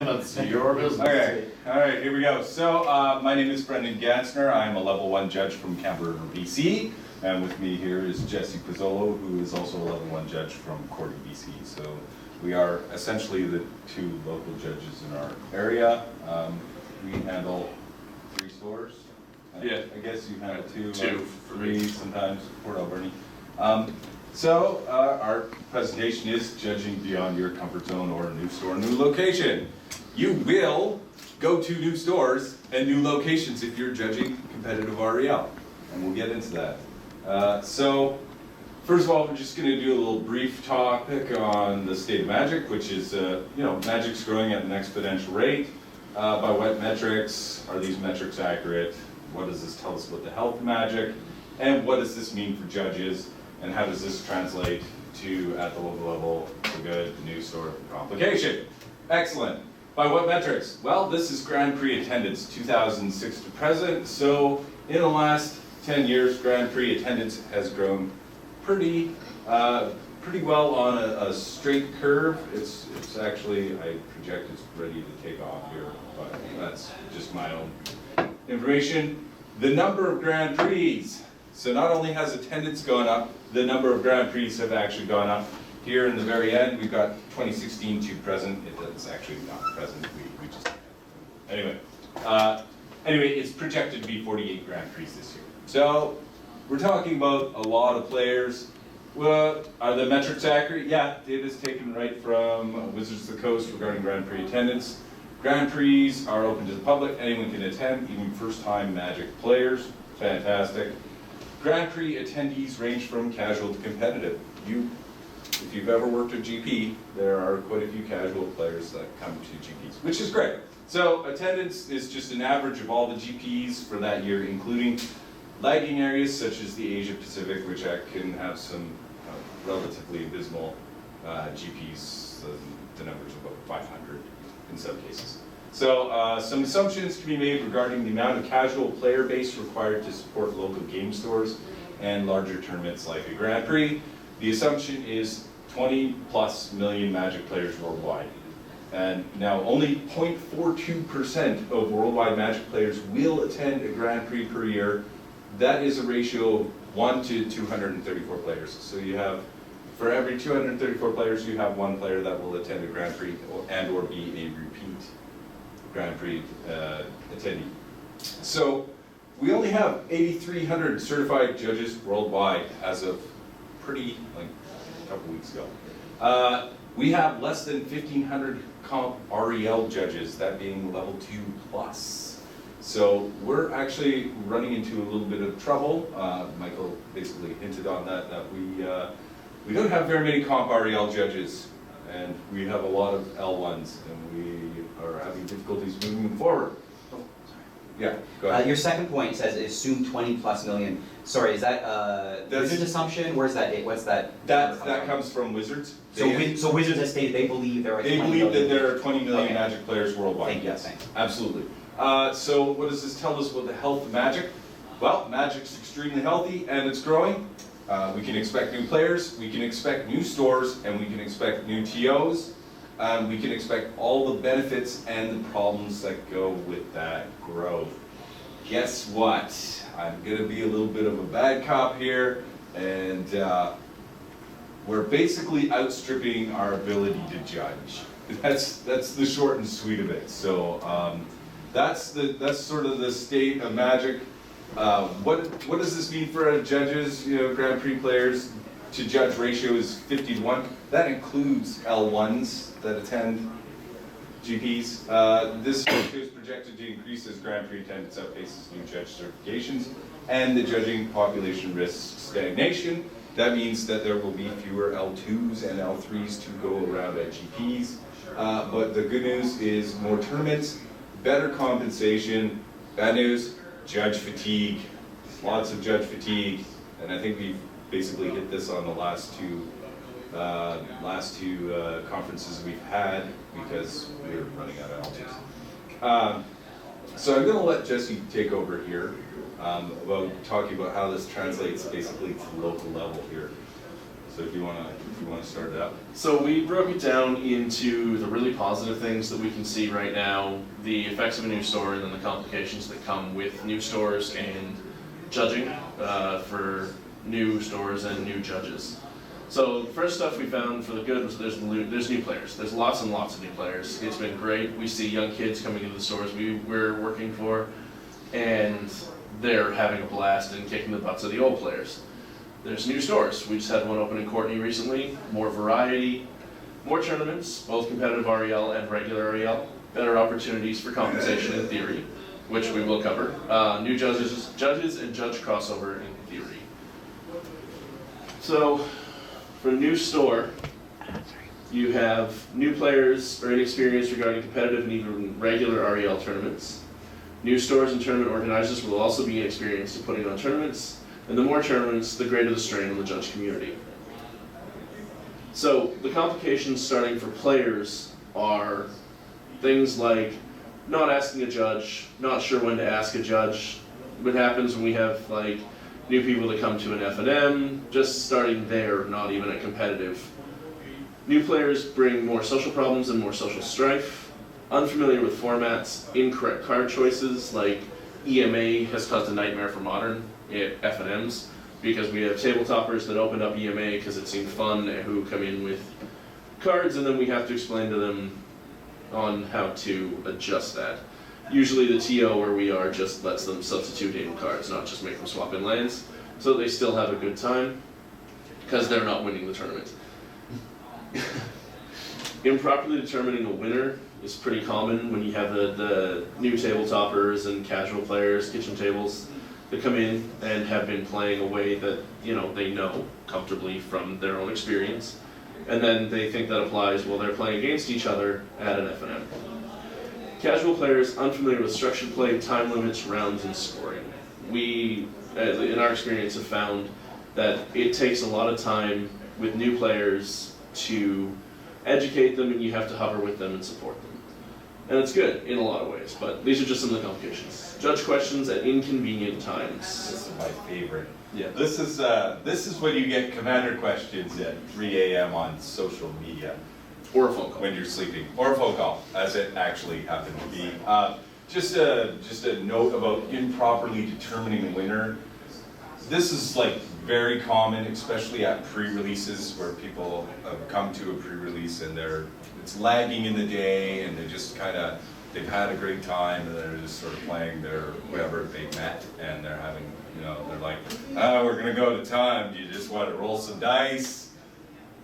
That's your business. Okay, all right, here we go. So my name is Brendan Gansner. I'm a level 1 judge from Canberra, BC. And with me here is Jesse Pizzolo, who is also a level 1 judge from Cordy, BC. So we are essentially the two local judges in our area. We handle 3 stores. Yeah. I guess you handle 2, Two, 3 sometimes, Port Alberni. So our presentation is judging beyond your comfort zone or new store, new location. You will go to new stores and new locations if you're judging competitive REL, and we'll get into that. So first of all, we're just going to do a little brief topic on the state of Magic, which is, Magic's growing at an exponential rate. By what metrics? Are these metrics accurate? What does this tell us about the health of Magic? And what does this mean for judges? And how does this translate to, at the local level, the good, the new store complication? Excellent. By what metrics? Well, this is Grand Prix attendance, 2006 to present. So in the last 10 years, Grand Prix attendance has grown pretty well on a straight curve. It's actually, I project it's ready to take off here, but that's just my own information. The number of Grand Prix. So not only has attendance gone up, the number of Grand Prix have actually gone up. Here in the very end, we've got 2016 to present. It's actually not present. We just anyway. Anyway, it's projected to be 48 Grand Prix this year. So we're talking about a lot of players. Well, are the metrics accurate? Yeah, data's taken right from Wizards of the Coast regarding Grand Prix attendance. Grand Prix are open to the public. Anyone can attend, even first-time Magic players. Fantastic. Grand Prix attendees range from casual to competitive. If you've ever worked at GP, there are quite a few casual players that come to GPs, which is great. So attendance is just an average of all the GPs for that year, including lagging areas such as the Asia Pacific, which can have some relatively abysmal GPs. The number's about 500 in some cases. So some assumptions can be made regarding the amount of casual player base required to support local game stores and larger tournaments like a Grand Prix. The assumption is 20+ million Magic players worldwide. And now only 0.42% of worldwide Magic players will attend a Grand Prix per year. That is a ratio of 1 to 234 players. So you have, for every 234 players, you have 1 player that will attend a Grand Prix or be a repeat Grand Prix attendee. So we only have 8,300 certified judges worldwide as of a couple weeks ago. We have less than 1,500 comp REL judges, that being level 2+. So we're actually running into a little bit of trouble. Michael basically hinted on that we don't have very many comp REL judges, and we have a lot of L1s, and we are having difficulties moving them forward. Yeah, go ahead. Your second point says assume 20+ million. Sorry, is that Wizards assumption? Where's that? What's that? That comes from Wizards. So Wizards has stated they believe there are 20 million. They believe that there are 20 million okay. Magic players worldwide. Thank you. Yes, thanks. Absolutely. So what does this tell us about the health of Magic? Well, Magic's extremely healthy and it's growing. We can expect new players, we can expect new stores, and we can expect new TOs. We can expect all the benefits and the problems that go with that growth. Guess what? I'm going to be a little bit of a bad cop here, and we're basically outstripping our ability to judge. That's the short and sweet of it. So that's sort of the state of Magic. What does this mean for our judges? Grand Prix players to judge ratio is 50 to 1. That includes L1s that attend GPs. This ratio is projected to increase as Grand Prix attendance outpaces new judge certifications, and the judging population risks stagnation. That means that there will be fewer L2s and L3s to go around at GPs. But the good news is more tournaments, better compensation. Bad news, judge fatigue. Lots of judge fatigue, and I think we've basically hit this on the last two conferences we've had because we're running out of altitude. So I'm going to let Jesse take over here about talking about how this translates basically to the local level here. So if you wanna start it out. So we broke it down into the really positive things that we can see right now, the effects of a new store, and then the complications that come with new stores and judging for new stores and new judges. So the first stuff we found for the good was there's new players. There's lots and lots of new players. It's been great. We see young kids coming into the stores we're working for, and they're having a blast and kicking the butts of the old players. There's new stores. We just had one open in Courtney recently. More variety, more tournaments, both competitive REL and regular REL. Better opportunities for compensation in theory, which we will cover. New judges and judge crossover in theory. So, for a new store, you have new players or inexperienced regarding competitive and even regular REL tournaments. New stores and tournament organizers will also be inexperienced in putting on tournaments. And the more tournaments, the greater the strain on the judge community. So the complications starting for players are things like not asking a judge, not sure when to ask a judge. What happens when we have like new people that come to an F&M, just starting there, not even at competitive. New players bring more social problems and more social strife. Unfamiliar with formats, incorrect card choices like EMA has caused a nightmare for modern at F&Ms because we have tabletoppers that opened up EMA because it seemed fun who come in with cards, and then we have to explain to them on how to adjust that. Usually the TO where we are just lets them substitute in cards, not just make them swap in lands, so they still have a good time because they're not winning the tournament. Improperly determining a winner is pretty common when you have the new tabletoppers and casual players, kitchen tables, that come in and have been playing a way that they know comfortably from their own experience, and then they think that applies while they're playing against each other at an F&M. Casual players unfamiliar with structured play, time limits, rounds, and scoring. We, in our experience, have found that it takes a lot of time with new players to educate them, and you have to hover with them and support them. And it's good in a lot of ways, but these are just some of the complications. Judge questions at inconvenient times. This is my favorite. Yeah. This is when you get commander questions at 3 a.m. on social media. Or a phone call. When you're sleeping. Or a phone call, as it actually happened to be. Just a note about improperly determining a winner. This is like very common, especially at pre-releases where people come to a pre-release and it's lagging in the day and they've had a great time and they're just sort of playing their whoever they met and they're having, they're like, we're gonna go to time. Do you just want to roll some dice?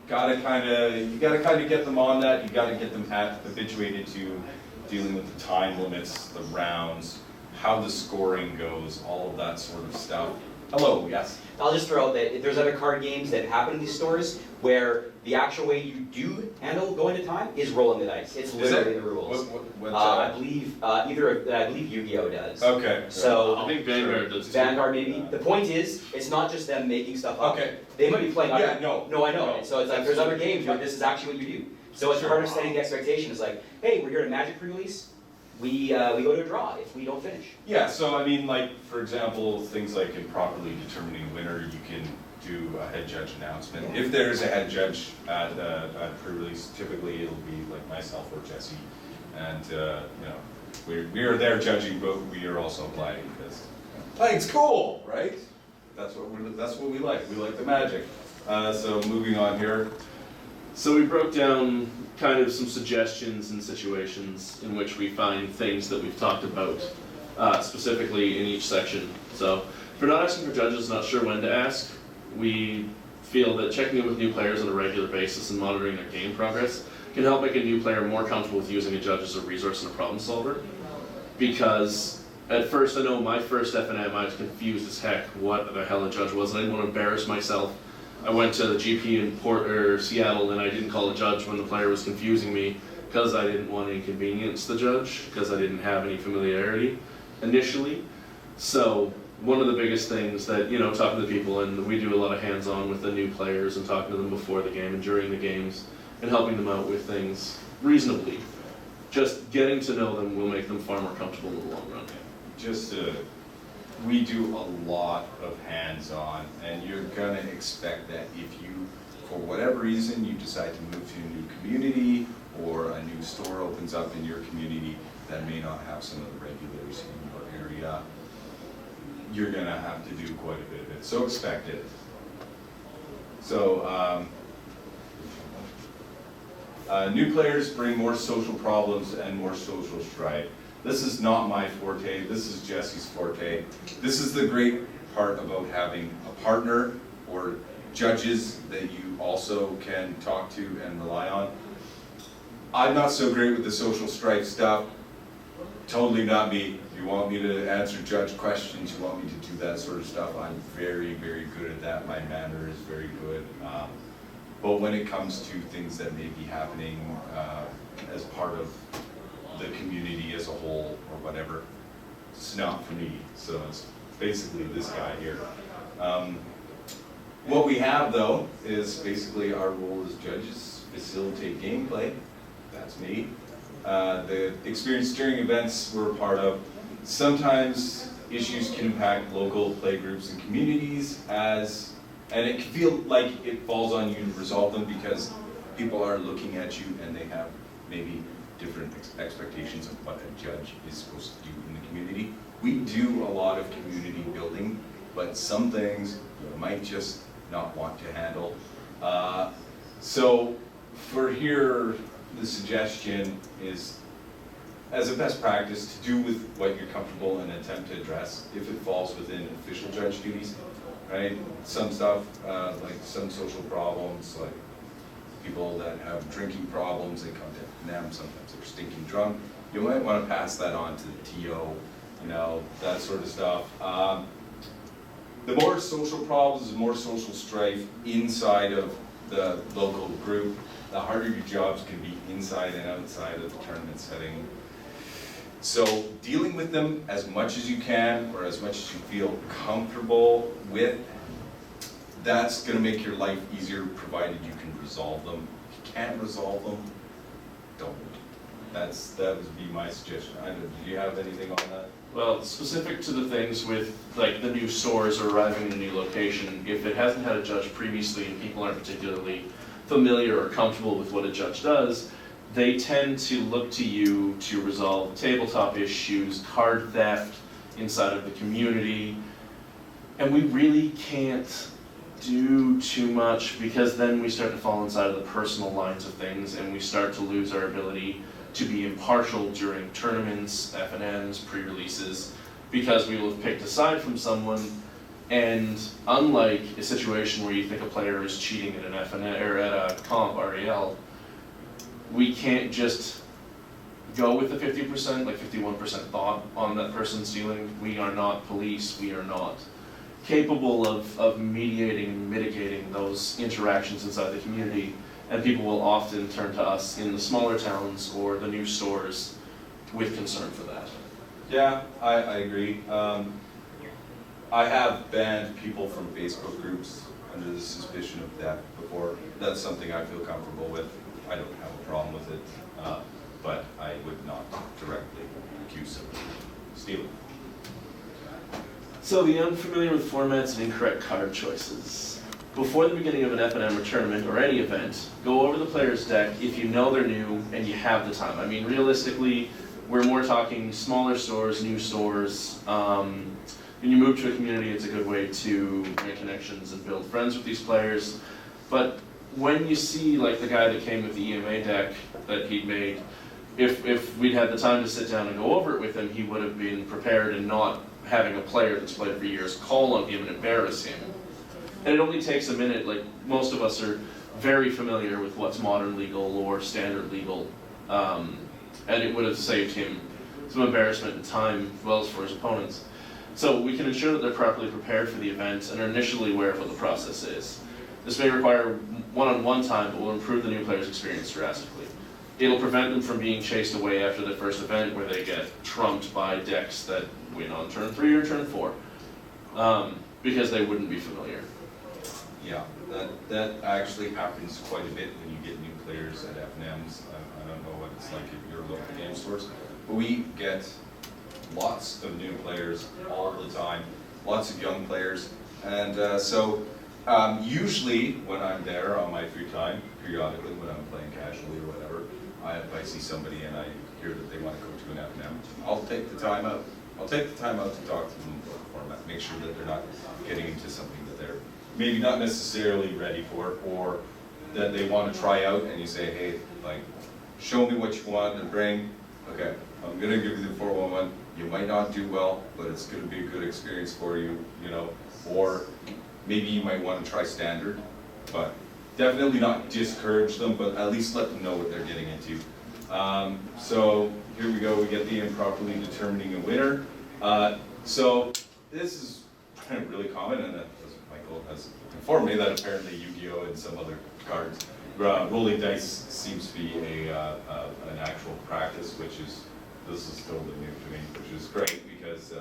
You gotta kind of get them on that. You gotta get them habituated to dealing with the time limits, the rounds, how the scoring goes, all of that sort of stuff. Hello, yes? I'll just throw out that if there's other card games that happen in these stores where the actual way you do handle going to time is rolling the dice. It's literally the rules. I believe I believe Yu-Gi-Oh does. Okay. So I think Vanguard does too. Vanguard maybe. The point is, it's not just them making stuff up. Okay. They might be playing. Yeah, no. No, I know. No. So it's like there's other games where this is actually what you do. So it's part of setting the expectation. It's like, hey, we're here at Magic pre-release. We go to a draw if we don't finish. Yeah, so I mean, like, for example, things like improperly determining a winner, you can do a head judge announcement. If there's a head judge at pre-release, typically it'll be like myself or Jesse. And, we are there judging, but we are also playing because playing's cool, right? That's what we like. We like the magic. So moving on here. So we broke down kind of some suggestions and situations in which we find things that we've talked about specifically in each section. So if you're not asking for judges, not sure when to ask, we feel that checking in with new players on a regular basis and monitoring their game progress can help make a new player more comfortable with using a judge as a resource and a problem solver. Because at first, I know my first F&M, I was confused as heck what the hell a judge was, and I didn't want to embarrass myself. I went to the GP in Seattle and I didn't call a judge when the player was confusing me because I didn't want to inconvenience the judge, because I didn't have any familiarity initially. So one of the biggest things that, talking to people, and we do a lot of hands-on with the new players and talking to them before the game and during the games and helping them out with things reasonably. Just getting to know them will make them far more comfortable in the long run. We do a lot of hands-on, and you're gonna expect that if you for whatever reason you decide to move to a new community, or a new store opens up in your community that may not have some of the regulars in your area, you're gonna have to do quite a bit of it, so expect it. So, new players bring more social problems and more social strife. This is not my forte, this is Jesse's forte. This is the great part about having a partner or judges that you also can talk to and rely on. I'm not so great with the social strife stuff. Totally not me. You want me to answer judge questions, you want me to do that sort of stuff, I'm very, very good at that. My manner is very good. But when it comes to things that may be happening as part of the community as a whole or whatever, it's not for me. So it's basically this guy here. What we have though is basically our role as judges, facilitate gameplay. That's me. The experience steering events we're a part of. Sometimes issues can impact local play groups and communities and it can feel like it falls on you to resolve them because people are looking at you and they have maybe different expectations of what a judge is supposed to do in the community. We do a lot of community building, but some things you might just not want to handle. So for here, the suggestion is, as a best practice, to do with what you're comfortable and attempt to address if it falls within official judge duties, right? Some stuff, like some social problems, like people that have drinking problems, they come to them, sometimes they're stinking drunk. You might want to pass that on to the TO, you know, that sort of stuff. The more social problems, the more social strife inside of the local group, the harder your jobs can be inside and outside of the tournament setting. So dealing with them as much as you can, or as much as you feel comfortable with, that's gonna make your life easier, provided you can resolve them. If you can't resolve them, don't. That would be my suggestion. Do you have anything on that? Well, specific to the things with like the new stores or arriving in a new location, if it hasn't had a judge previously and people aren't particularly familiar or comfortable with what a judge does, they tend to look to you to resolve tabletop issues, card theft inside of the community, and we really can't do too much because then we start to fall inside of the personal lines of things and we start to lose our ability to be impartial during tournaments, FNMs, pre-releases, because we will have picked a side from someone. And unlike a situation where you think a player is cheating at an FNM or at a comp REL, we can't just go with the 50%, like 51% thought on that person stealing. We are not police. We are not capable of mediating and mitigating those interactions inside the community. And people will often turn to us in the smaller towns or the new stores with concern for that. Yeah, I agree. I have banned people from Facebook groups under the suspicion of theft before. That's something I feel comfortable with. I don't have a problem with it, but I would not directly accuse someone of stealing. So the unfamiliar with formats and incorrect card choices. Before the beginning of an FNM or tournament or any event, go over the player's deck if you know they're new and you have the time. I mean, realistically, we're more talking smaller stores, new stores. When you move to a community, it's a good way to make connections and build friends with these players. But when you see like the guy that came with the EMA deck that he'd made, if we'd had the time to sit down and go over it with him, he would have been prepared and not having a player that's played for years call on him and embarrass him. And it only takes a minute. Like most of us are very familiar with what's modern legal or standard legal, and it would have saved him some embarrassment and time as well as for his opponents. So we can ensure that they're properly prepared for the event and are initially aware of what the process is. This may require one-on-one time, but will improve the new player's experience drastically. It'll prevent them from being chased away after their first event where they get trumped by decks that win on turn 3 or turn 4, because they wouldn't be familiar. Yeah, that actually happens quite a bit when you get new players at FNMs. I don't know what it's like at your local game stores, but we get lots of new players all the time, lots of young players, and so Usually, when I'm there on my free time, periodically when I'm playing casually or whatever, if I see somebody and I hear that they want to go to an F&M, I'll take the time out. I'll take the time out to talk to them about the format, make sure that they're not getting into something that they're maybe not necessarily ready for, or that they want to try out, and you say, hey, like, show me what you want to bring. Okay, I'm gonna give you the 411. You might not do well, but it's gonna be a good experience for you, you know. Or maybe you might want to try standard, but definitely not discourage them, but at least let them know what they're getting into. So here we go, we get the improperly determining a winner. So this is really common, and Michael has informed me that apparently Yu-Gi-Oh! And some other cards, rolling dice seems to be an actual practice, this is totally new to me, which is great, because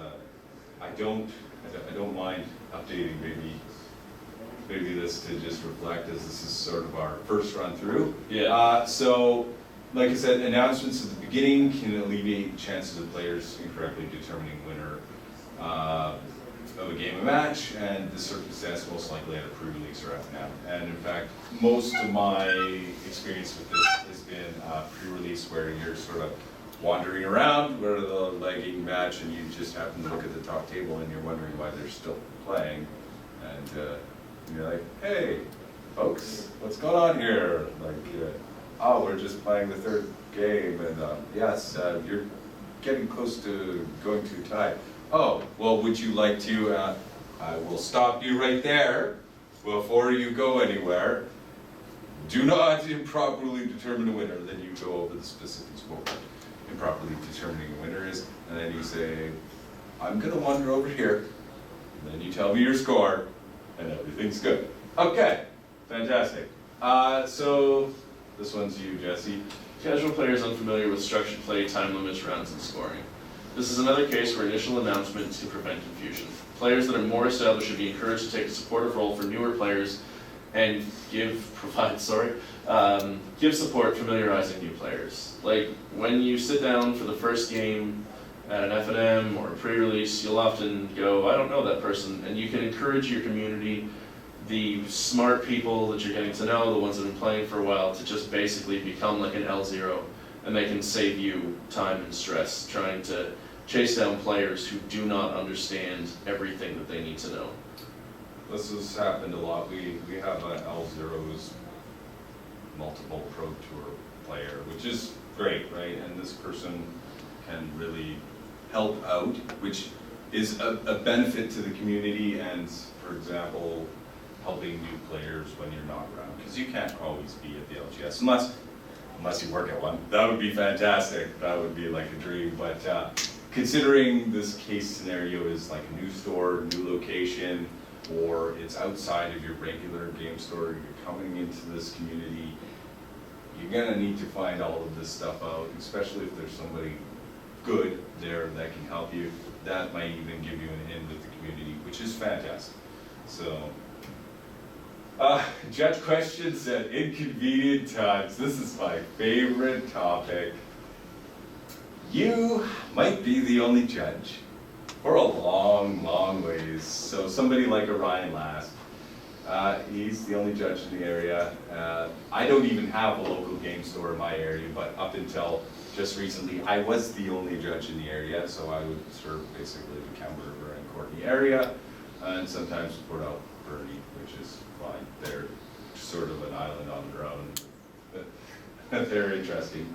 I don't mind updating maybe this to just reflect, as this is sort of our first run through. Yeah. So, like I said, announcements at the beginning can alleviate chances of players incorrectly determining winner of a game or match, and this circumstance most likely at a pre-release or F&M. And in fact, most of my experience with this has been pre-release, where you're sort of wandering around, we're the lagging match, and you just happen to look at the top table and you're wondering why they're still playing. And you're like, hey, folks, what's going on here? Like, oh, we're just playing the third game, and yes, you're getting close to going to a tie. Oh, well, would you like to, I will stop you right there before you go anywhere. Do not improperly determine a winner. Then you go over the specifics of what improperly determining a winner is, and then you say, I'm gonna wander over here, and then you tell me your score, and everything's good. Okay, fantastic. So this one's you, Jesse. Casual players unfamiliar with structured play, time limits, rounds, and scoring. This is another case where initial announcements can prevent confusion. Players that are more established should be encouraged to take a supportive role for newer players and provide support familiarizing new players. Like, when you sit down for the first game at an F&M or a pre-release, you'll often go, I don't know that person, and you can encourage your community, the smart people that you're getting to know, the ones that have been playing for a while, to just basically become like an L0, and they can save you time and stress trying to chase down players who do not understand everything that they need to know. This has happened a lot. We have an L0's multiple Pro Tour player, which is great, right? And this person can really help out, which is a benefit to the community, and, for example, helping new players when you're not around, because you can't always be at the LGS, unless you work at one. That would be fantastic. That would be like a dream. But considering this case scenario is like a new store, new location, or it's outside of your regular game store, you're coming into this community, you're gonna need to find all of this stuff out, especially if there's somebody good there that can help you. That might even give you an in with the community, which is fantastic. So, judge questions at inconvenient times. This is my favorite topic. You might be the only judge for a long, long ways. So somebody like Orion Last, he's the only judge in the area. I don't even have a local game store in my area, but up until just recently, I was the only judge in the area, so I would serve basically the Cam River and Courtney area, and sometimes Port Alberni, which is fine. They're sort of an island on their own. They're interesting.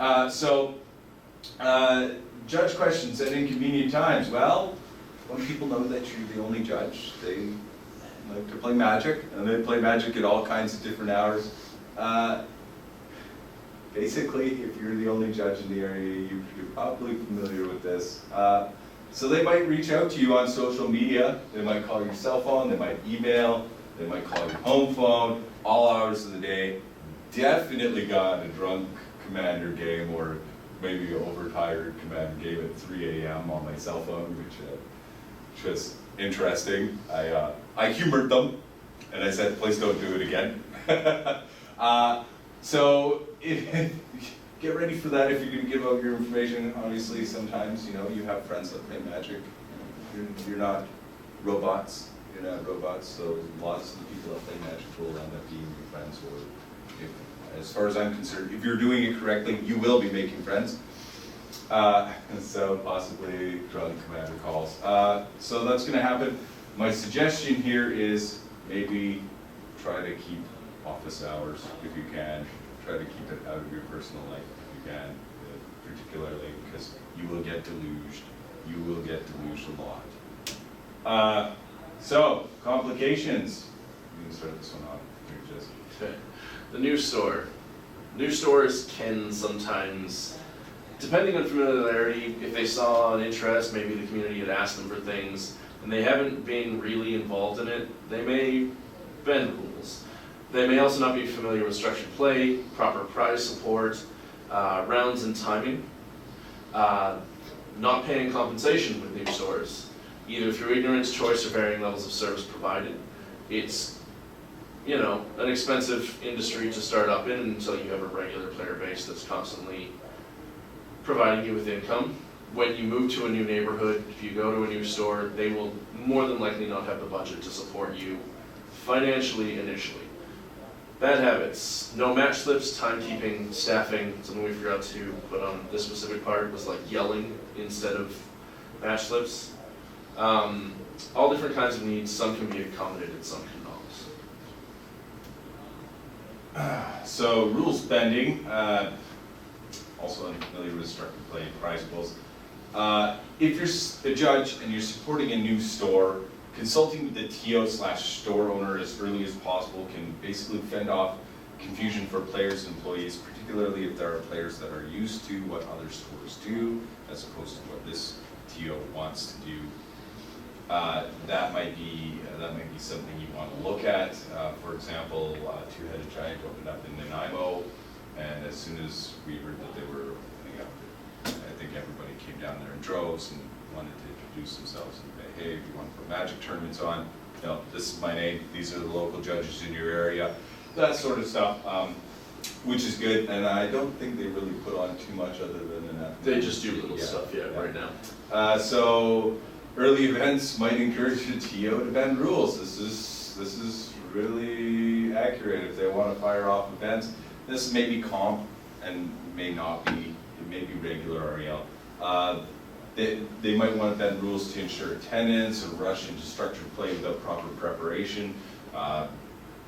Judge questions at inconvenient times. Well, when people know that you're the only judge, they like to play Magic, and they play Magic at all kinds of different hours. Basically, if you're the only judge in the area, you're probably familiar with this. So they might reach out to you on social media. They might call your cell phone, they might email, they might call your home phone, all hours of the day. Definitely got a drunk Commander game, or maybe an overtired Commander game at 3 a.m. on my cell phone, which was interesting. I humored them, and I said, please don't do it again. So get ready for that if you're going to give out your information. Obviously, sometimes you have friends that play Magic. You're not robots. robots, so lots of the people that play Magic will end up being your friends, or if, as far as I'm concerned, if you're doing it correctly, you will be making friends. So possibly drawing commander calls. So that's going to happen. My suggestion here is maybe try to keep office hours if you can. Try to keep it out of your personal life if you can, particularly because you will get deluged. You will get deluged a lot. So, complications. You can start this one off. Here, Jesse. Okay. The new store. New stores can sometimes, depending on familiarity, if they saw an interest, maybe the community had asked them for things, and they haven't been really involved in it, they may bend rules. They may also not be familiar with structured play, proper prize support, rounds and timing, not paying compensation with new stores, either through ignorance, choice, or varying levels of service provided. It's, you know, an expensive industry to start up in until you have a regular player base that's constantly providing you with income. When you move to a new neighborhood, if you go to a new store, they will more than likely not have the budget to support you financially initially. Bad habits, no match slips, timekeeping, staffing. Something we forgot to put on this specific part was like yelling instead of match slips. All different kinds of needs, some can be accommodated, some cannot. So rules bending, also unfamiliar with structured play and prize pools. If you're a judge and you're supporting a new store, consulting with the TO/store owner as early as possible can basically fend off confusion for players and employees, particularly if there are players that are used to what other stores do, as opposed to what this TO wants to do. That might be something you want to look at. For example, Two-Headed Giant opened up in Nanaimo, and as soon as we heard that they were opening up, I think everybody came down there in droves and wanted to introduce themselves and say, hey, if you want to put Magic tournaments on, you know, this is my name, these are the local judges in your area, that sort of stuff, which is good, and I don't think they really put on too much other than that. They just do little stuff, right now. So early events might encourage the TO to bend rules. This is really accurate if they want to fire off events. This may be comp and may not be. It may be regular REL. They might want to bend rules to ensure attendance or rush into structured play without proper preparation.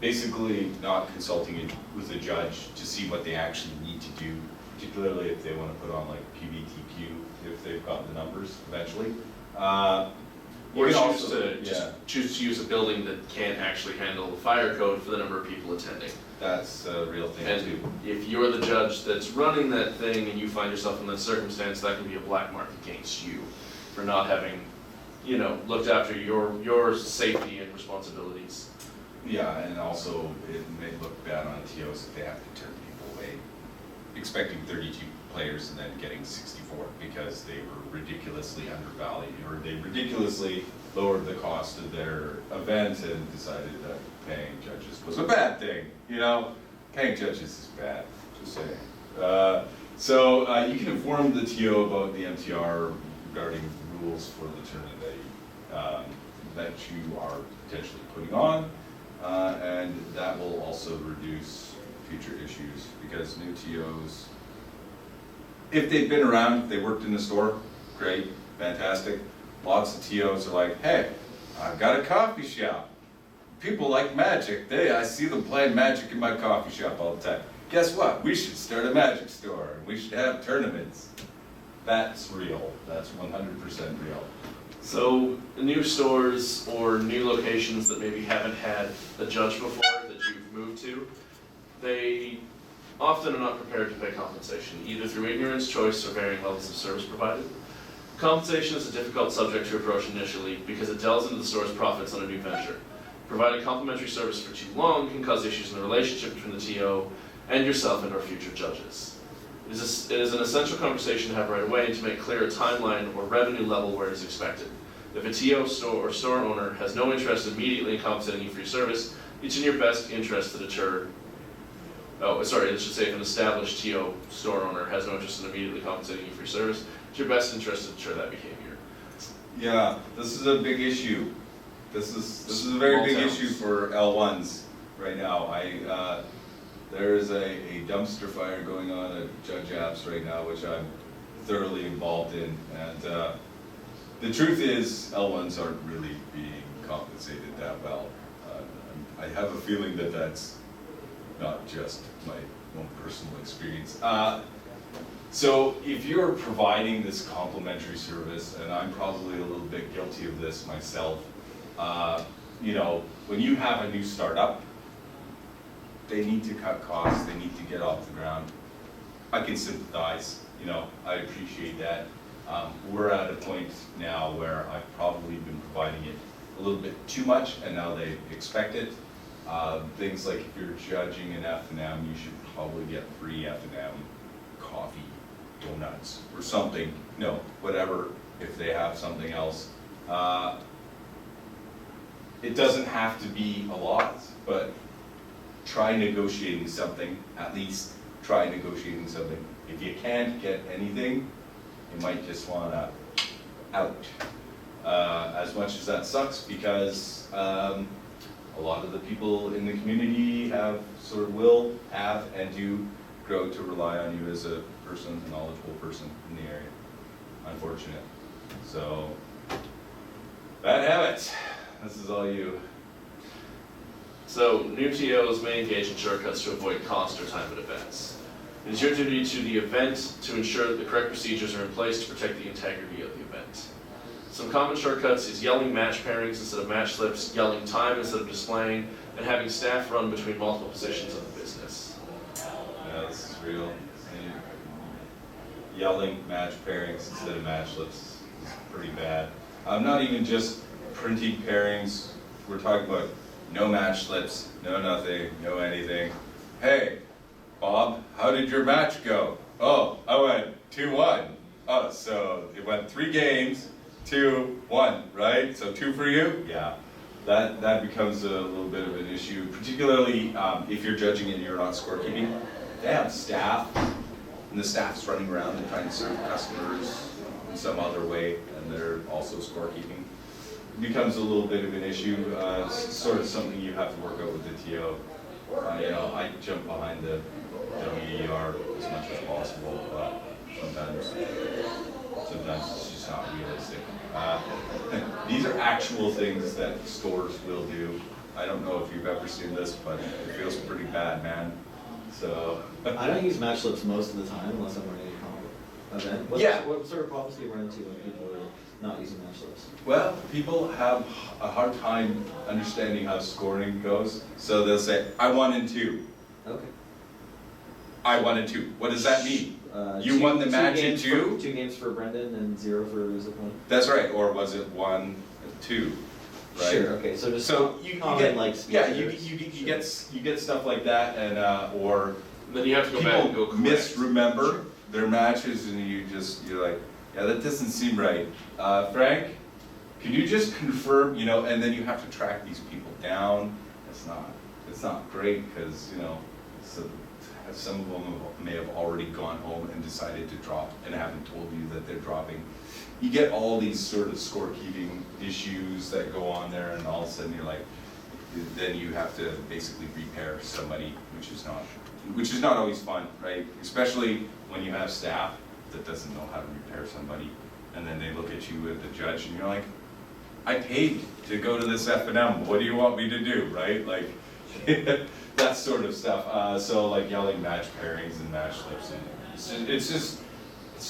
Basically, not consulting with a judge to see what they actually need to do, particularly if they want to put on like PBTQ if they've got the numbers eventually. Or choose to use a building that can't actually handle the fire code for the number of people attending. That's a real thing too. And if you're the judge that's running that thing and you find yourself in that circumstance, that can be a black mark against you for not having, you know, looked after your safety and responsibilities. Yeah, and also it may look bad on TOs if they have to turn people away, expecting 32 players and then getting 64 because they were ridiculously undervalued, or they ridiculously lowered the cost of their event and decided that paying judges was a bad thing. You know, paying judges is bad, just saying. So you can inform the TO about the MTR regarding rules for the tournament that you are potentially putting on, and that will also reduce future issues because new TOs, if they've been around, if they worked in the store, great, fantastic. Lots of TOs are like, hey, I've got a coffee shop. People like Magic. I see them playing Magic in my coffee shop all the time. Guess what? We should start a Magic store, and we should have tournaments. That's real. That's 100% real. So new stores or new locations that maybe haven't had a judge before that you've moved to, they often are not prepared to pay compensation, either through ignorance, choice, or varying levels of service provided. Compensation is a difficult subject to approach initially because it delves into the store's profits on a new venture. Providing complimentary service for too long can cause issues in the relationship between the TO and yourself and/or future judges. It is an essential conversation to have right away and to make clear a timeline or revenue level where it is expected. If a TO store or store owner has no interest immediately in compensating you for your service, it's in your best interest to deter. It should say if an established TO store owner has no interest in immediately compensating you for your service, it's your best interest to deter that behavior. Yeah, this is a big issue. This is a very big issue for L1s right now. There is a dumpster fire going on at Judge Apps right now, which I'm thoroughly involved in, and the truth is L1s aren't really being compensated that well. I have a feeling that that's not just my own personal experience. So if you're providing this complimentary service, and I'm probably a little bit guilty of this myself, when you have a new startup, they need to cut costs, they need to get off the ground. I can sympathize, I appreciate that. We're at a point now where I've probably been providing it a little bit too much, and now they expect it. Things like if you're judging an F&M, you should probably get free F&M coffee, donuts, or something, whatever, if they have something else. It doesn't have to be a lot, but try negotiating something, at least try negotiating something. If you can't get anything, you might just wanna out. As much as that sucks, because a lot of the people in the community have and do grow to rely on you as a person, a knowledgeable person in the area. Unfortunate. So, bad habits. This is all you. So, new TOs may engage in shortcuts to avoid cost or time at events. It is your duty to the event to ensure that the correct procedures are in place to protect the integrity of the event. Some common shortcuts is yelling match pairings instead of match slips, yelling time instead of displaying, and having staff run between multiple positions of the business. Yeah, this is real. Yelling match pairings instead of match slips is pretty bad. Not even just printing pairings. We're talking about no match slips, no nothing, no anything. Hey, Bob, how did your match go? Oh, I went 2-1. Oh, so it went 3 games, 2-1, right? So 2 for you? Yeah. That becomes a little bit of an issue, particularly if you're judging and you're not scorekeeping. They have staff, and the staff's running around and trying to serve customers in some other way, and they're also scorekeeping. It becomes a little bit of an issue. It's sort of something you have to work out with the TO. I jump behind the WER as much as possible, but sometimes it's just not realistic. These are actual things that stores will do. I don't know if you've ever seen this, but it feels pretty bad, man. So I don't use match slips most of the time unless I'm running a comp event. What sort of problems do you run into when people are not using match slips? Well, people have a hard time understanding how scoring goes, so they'll say, I won in 2. Okay. I won in 2. What does that mean? You won the match in 2? 2 games for Brendan and 0 for his opponent. That's right, or was it 1-2? Right? Sure. Okay. So you common, get you get stuff like that, and or then you have to go back and go correct. Misremember their matches, and you're like, yeah, that doesn't seem right. Frank, can you just confirm? And then you have to track these people down. It's not great because some of them may have already gone home and decided to drop and haven't told you that they're dropping. You get all these sort of scorekeeping issues that go on there, and all of a sudden then you have to basically repair somebody, which is not always fun, right? Especially when you have staff that doesn't know how to repair somebody, and then they look at you as the judge, and you're like, I paid to go to this F&M. What do you want me to do, right? Like that sort of stuff. So like yelling match pairings and match slips, and it's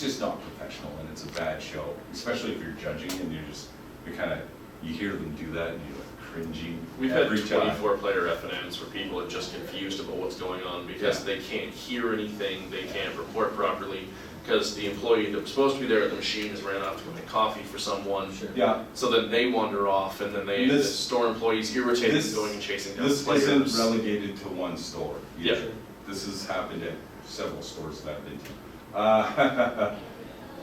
just not professional, and it's a bad show, especially if you're judging and you hear them do that and you're like cringing. We've had every 24-player F&Ms where people are just confused about what's going on because they can't hear anything, they can't report properly, because the employee that was supposed to be there at the machine has ran off to go make coffee for someone. Sure. Yeah. So then they wander off, and then the store employee's irritated and going and chasing down players. This isn't relegated to one store. Yeah. This has happened at several stores that I've been to.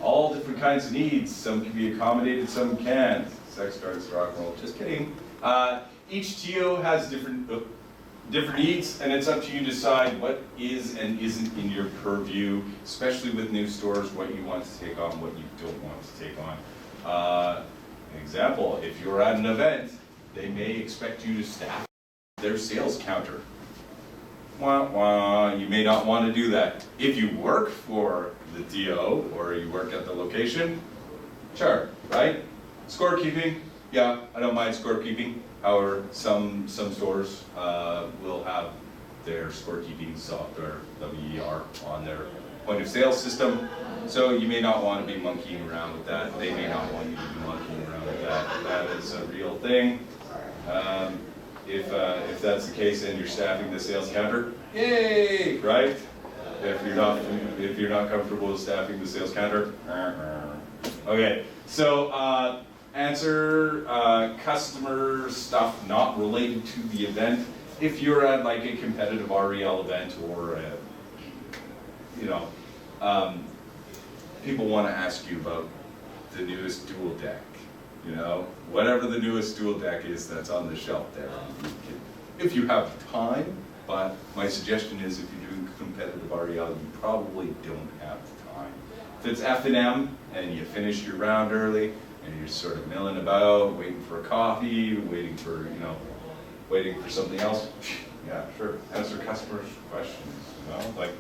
All different kinds of needs. Some can be accommodated, some can't. Sex, drugs, rock and roll. Just kidding. Each TO has different needs, and it's up to you to decide what is and isn't in your purview, especially with new stores, what you want to take on, what you don't want to take on. An example, if you're at an event they may expect you to staff their sales counter. Wah, wah, you may not want to do that. If you work for the DO or you work at the location, sure, right? Scorekeeping, yeah, I don't mind scorekeeping. However, some stores will have their scorekeeping software, WER, on their point of sale system. So you may not want to be monkeying around with that. They may not want you to be monkeying around with that. That is a real thing. If that's the case and you're staffing the sales counter, yay, right? If you're not comfortable with staffing the sales counter, okay. So answer customer stuff not related to the event. If you're at like a competitive REL event or a, people want to ask you about the newest dual deck. Whatever the newest dual deck is that's on the shelf there. If you have time, but my suggestion is if you're doing competitive REL, you probably don't have the time. If it's F&M and you finish your round early and you're sort of milling about, waiting for a coffee, waiting for something else, yeah, sure, answer customers' questions. Like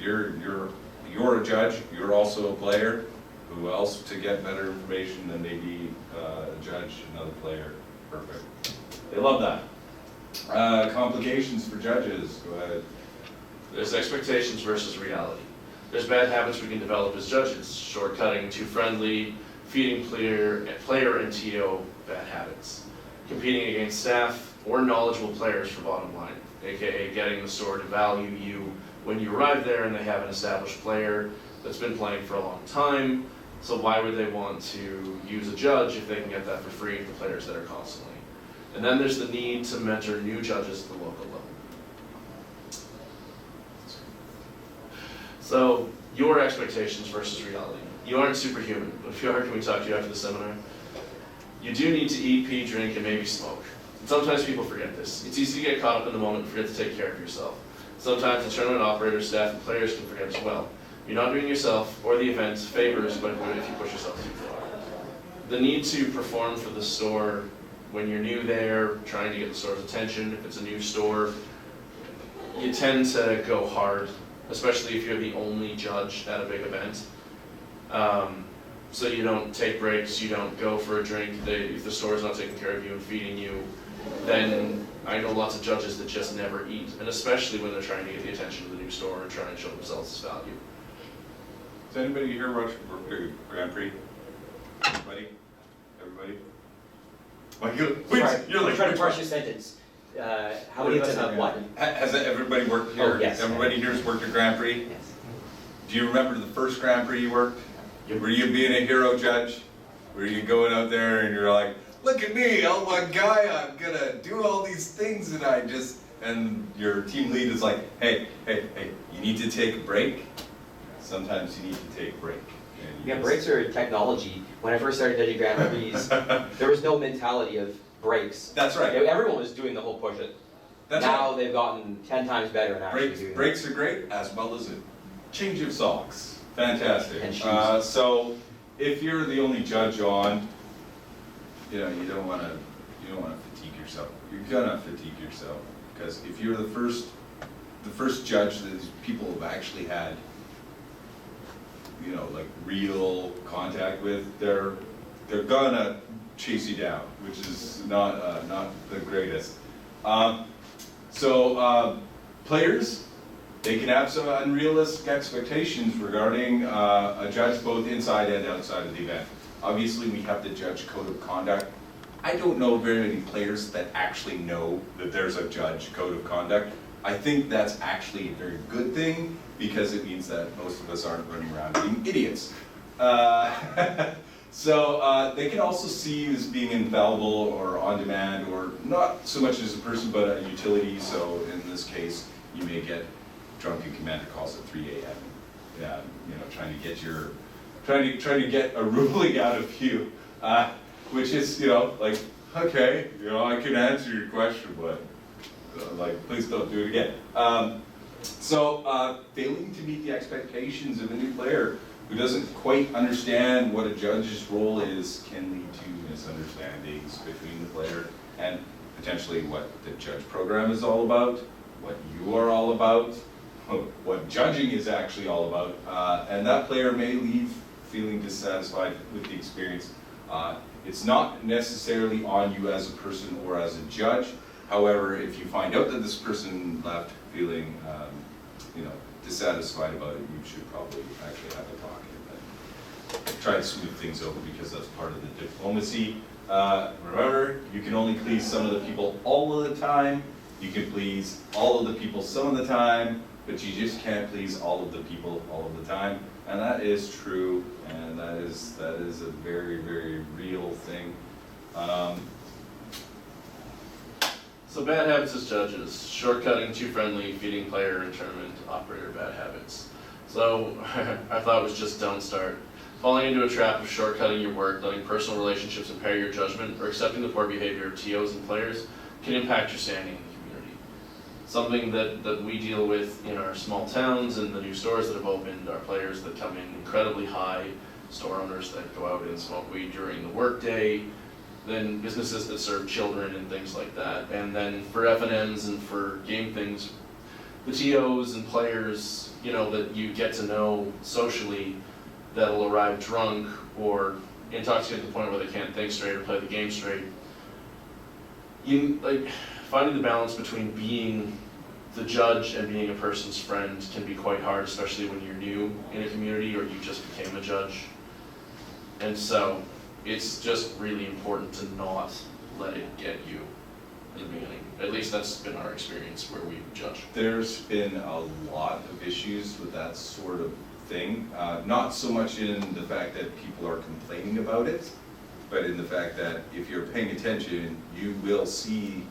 you're a judge, you're also a player. Who else to get better information than maybe a judge, another player? Perfect. They love that. Complications for judges, go ahead. There's expectations versus reality. There's bad habits we can develop as judges, shortcutting, too friendly, feeding player and TO bad habits. Competing against staff or knowledgeable players for bottom line, aka getting the store to value you when you arrive there and they have an established player that's been playing for a long time. So why would they want to use a judge if they can get that for free with the players that are constantly? And then there's the need to mentor new judges at the local level. So your expectations versus reality. You aren't superhuman, but if you are, can we talk to you after the seminar? You do need to eat, pee, drink, and maybe smoke. And sometimes people forget this. It's easy to get caught up in the moment and forget to take care of yourself. Sometimes the tournament operators, staff, and players can forget as well. You're not doing yourself or the event favors if you push yourself too far. The need to perform for the store when you're new there, trying to get the store's attention, if it's a new store, you tend to go hard, especially if you're the only judge at a big event. So you don't take breaks, you don't go for a drink. If the store's not taking care of you and feeding you, then I know lots of judges that just never eat, and especially when they're trying to get the attention of the new store and trying to show themselves as value. Does anybody here watch Grand Prix? Everybody? You're like trying to parse your sentence. How many of us have what? Has everybody worked here? Oh, yes. Everybody here has worked at Grand Prix? Yes. Do you remember the first Grand Prix you worked? Were you being a hero judge? Were you going out there and you're like, look at me, I'm a guy, I'm gonna do all these things and your team lead is like, hey, you need to take a break. Sometimes you need to take a break. Yeah, breaks are technology. When I first started judging Grand Prix, there was no mentality of breaks. That's right. Everyone was doing the whole push it. Now they've gotten 10 times better at actually doing breaks are great, as well as a change of socks. Fantastic. And shoes. So if you're the only judge on, you don't want to fatigue yourself. You're gonna fatigue yourself because if you're the first judge that these people have actually had, like real contact with, they're gonna chase you down, which is not the greatest. Players, they can have some unrealistic expectations regarding a judge both inside and outside of the event. Obviously, we have the judge code of conduct. I don't know very many players that actually know that there's a judge code of conduct. I think that's actually a very good thing because it means that most of us aren't running around being idiots. They can also see you as being infallible or on demand, or not so much as a person but a utility. So in this case, you may get drunken commander calls at 3 a.m. Yeah, trying to get a ruling out of you, which is okay, I can answer your question, but please don't do it again. Failing to meet the expectations of a new player who doesn't quite understand what a judge's role is can lead to misunderstandings between the player and potentially what the judge program is all about, what you are all about, what judging is actually all about, and that player may leave feeling dissatisfied with the experience. It's not necessarily on you as a person or as a judge. However, if you find out that this person left feeling, dissatisfied about it, you should probably actually have a talk and try to smooth things over, because that's part of the diplomacy. Remember, you can only please some of the people all of the time. You can please all of the people some of the time, but you just can't please all of the people all of the time. And that is true, and that is a very, very real thing. So bad habits as judges: shortcutting, too friendly, feeding player in tournament, operator bad habits. So I thought it was just don't start. Falling into a trap of shortcutting your work, letting personal relationships impair your judgment, or accepting the poor behavior of TOs and players can impact your standing in the community. Something that we deal with in our small towns and the new stores that have opened are players that come in incredibly high, store owners that go out and smoke weed during the workday, then businesses that serve children and things like that. And then for FNMs and for game things, the TOs and players, that you get to know socially, that'll arrive drunk or intoxicated to the point where they can't think straight or play the game straight. Finding the balance between being the judge and being a person's friend can be quite hard, especially when you're new in a community or you just became a judge. And so it's just really important to not let it get you in the beginning. At least that's been our experience where we judge. There's been a lot of issues with that sort of thing. Not so much in the fact that people are complaining about it, but in the fact that if you're paying attention, you will see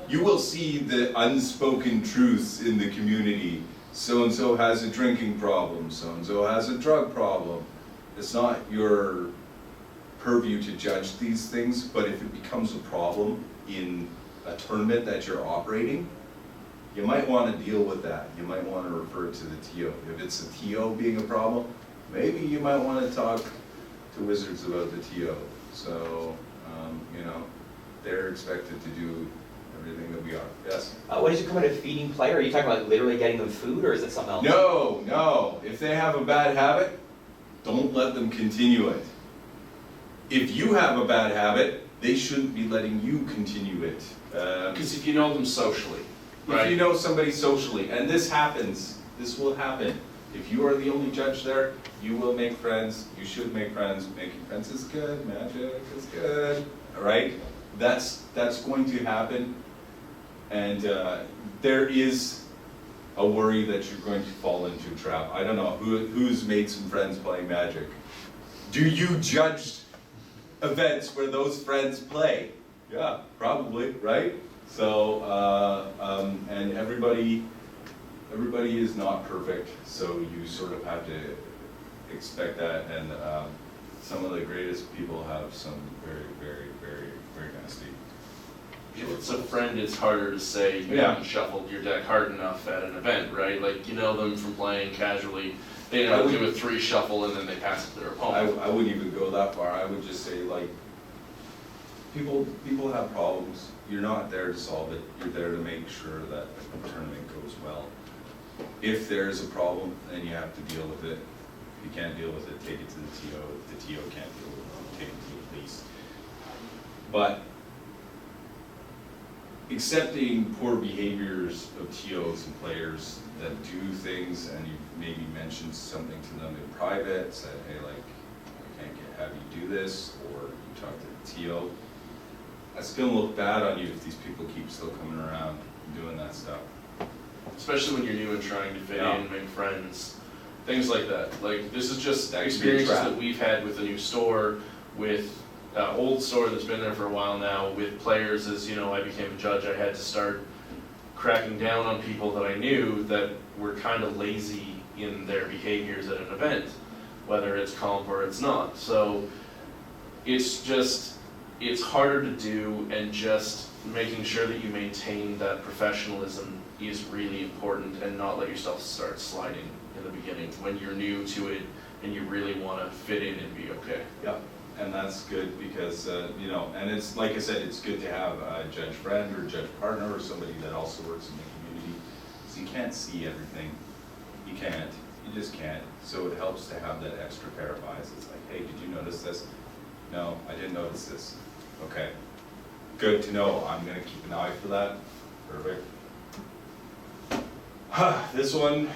the unspoken truths in the community. So-and-so has a drinking problem, so-and-so has a drug problem. It's not your purview to judge these things, but if it becomes a problem in a tournament that you're operating, you might want to deal with that. You might want to refer it to the TO. If it's a TO being a problem, maybe you might want to talk to Wizards about the TO. So, they're expected to do everything that we are. Yes? What is your comment of feeding player? Are you talking about literally getting them food, or is it something else? No. If they have a bad habit, don't let them continue it. If you have a bad habit, they shouldn't be letting you continue it. Because if you know them socially, right? If you know somebody socially, and this will happen. If you are the only judge there, you will make friends. You should make friends. Making friends is good. Magic is good. All right? That's going to happen. And there is a worry that you're going to fall into a trap. I don't know who's made some friends playing Magic. Do you judge events where those friends play? Yeah, probably, right? So, and everybody is not perfect, so you sort of have to expect that, and some of the greatest people have some very, very, very, very nasty. If it's a friend, it's harder to say you haven't shuffled your deck hard enough at an event, right? Like, you know them from playing casually, they know do a 3 shuffle and then they pass it to their opponent. I wouldn't even go that far. I would just say, like, people have problems. You're not there to solve it. You're there to make sure that the tournament goes well. If there's a problem, then you have to deal with it. If you can't deal with it, take it to the TO. If the TO can't deal with it, take it to the police. But accepting poor behaviors of TOs and players that do things, and you maybe mentioned something to them in private, said, hey, like, I can't have you do this, or you talk to the TO, that's gonna look bad on you if these people keep still coming around and doing that stuff. Especially when you're new and trying to fit in, make friends, things like that. Like, this is just That could be a experiences trap. that we've had with a new store, with old store that's been there for a while now, with players. As you know, I became a judge, I had to start cracking down on people that I knew that were kind of lazy in their behaviors at an event, whether it's comp or it's not. So it's harder to do, and just making sure that you maintain that professionalism is really important, and not let yourself start sliding in the beginning when you're new to it and you really want to fit in and be okay. Yeah. And that's good because, you know, and it's, like I said, it's good to have a judge friend or judge partner or somebody that also works in the community. Because you can't see everything. You can't. You just can't. So it helps to have that extra pair of eyes. It's like, hey, did you notice this? No, I didn't notice this. Okay. Good to know. I'm going to keep an eye for that. Perfect. This one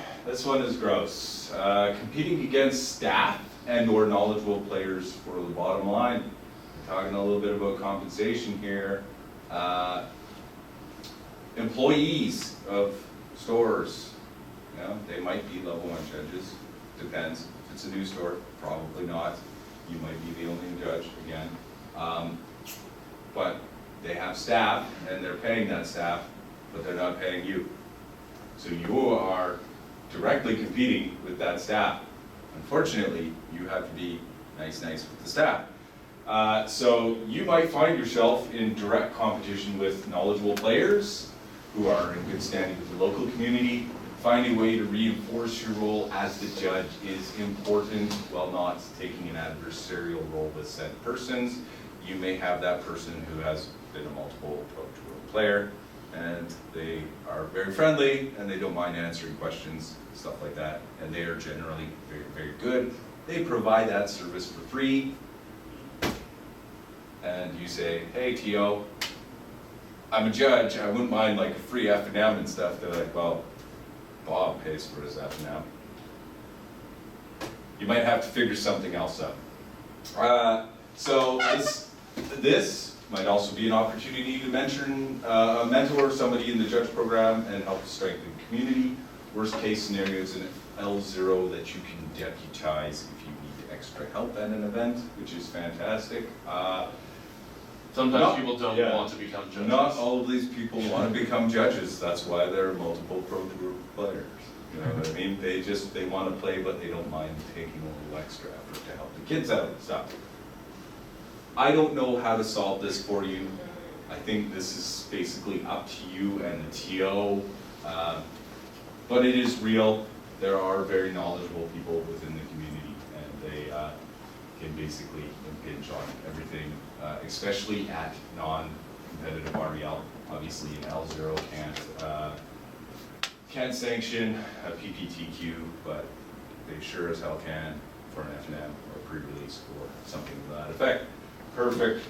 is gross. Competing against staff and or knowledgeable players for the bottom line. We're talking a little bit about compensation here. Employees of stores, you know, they might be level 1 judges, depends. If it's a new store, probably not. You might be the only judge again. But they have staff and they're paying that staff, but they're not paying you. So you are directly competing with that staff. Unfortunately, you have to be nice with the staff. So you might find yourself in direct competition with knowledgeable players who are in good standing with the local community. Finding a way to reinforce your role as the judge is important while not taking an adversarial role with said persons. You may have that person who has been a multiple pro tour player and they are very friendly and they don't mind answering questions, stuff like that, and they are generally very good. They provide that service for free, and you say, hey T.O., I'm a judge, I wouldn't mind like a free F&M and stuff. They're like, well, Bob pays for his F&M. You might have to figure something else out. So this might also be an opportunity to mentor somebody in the judge program and help to strengthen the community. Worst case scenario is an L0 that you can deputize if you need extra help at an event, which is fantastic. Sometimes people don't want to become judges. Not all of these people want to become judges. That's why they're multiple pro tour players. You know what I mean? They want to play, but they don't mind taking a little extra effort to help the kids out and stuff. I don't know how to solve this for you. I think this is basically up to you and the TO. But it is real. There are very knowledgeable people within the community, and they can basically impinge on everything, especially at non-competitive REL. Obviously, an L0 can't sanction a PPTQ, but they sure as hell can for an F&M or a pre-release or something to that effect. Perfect.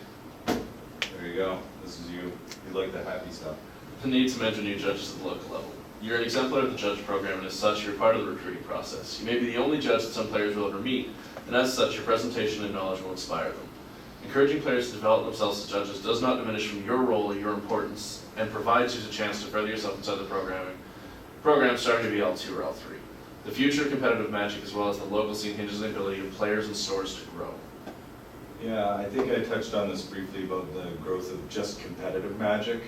There you go. This is you. You like the happy stuff. The need to mentor new judges at the local level. You're an exemplar of the judge program, and as such, you're part of the recruiting process. You may be the only judge that some players will ever meet, and as such, your presentation and knowledge will inspire them. Encouraging players to develop themselves as judges does not diminish from your role or your importance, and provides you a chance to further yourself inside the program starting to be L2 or L3. The future of competitive Magic, as well as the local scene, hinges on the ability of players and stores to grow. Yeah, I think I touched on this briefly about the growth of just competitive Magic.